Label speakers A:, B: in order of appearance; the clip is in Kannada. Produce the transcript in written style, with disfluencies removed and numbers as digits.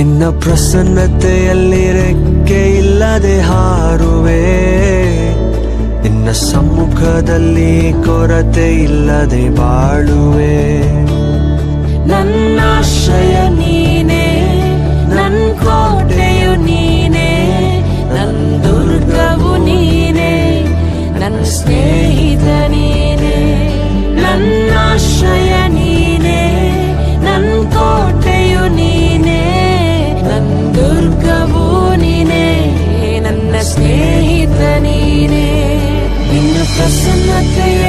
A: ನಿನ್ನ ಪ್ರಸನ್ನತೆಯಲ್ಲಿ ರೆಕ್ಕೆ ಇಲ್ಲದೆ ಹಾರುವೆ, ನಿನ್ನ ಸಮ್ಮುಖದಲ್ಲಿ ಕೊರತೆ ಇಲ್ಲದೆ ಬಾಳುವೆ.
B: ನನ್ನಾಶ್ರಯ ನೀನೇ, ನನ್ ಕೋಟೆಯು ನೀನೇ, ನನ್ ದುರ್ಗವು ನೀನೇ, ನನ್ನ ಸ್ನೇಹಿತ ನೀನೇ. ನನ್ನಾಶ್ರಯ ನೀನೇ, ನನ್ ಕೋಟೆಯು ನೀನೇ, ನನ್ ದುರ್ಗವು ನೀನೇ, ನನ್ನ ಸ್ನೇಹಿತ ನೀನೇ. ನಿನ್ನ ಪ್ರಸನ್ನತೆಯ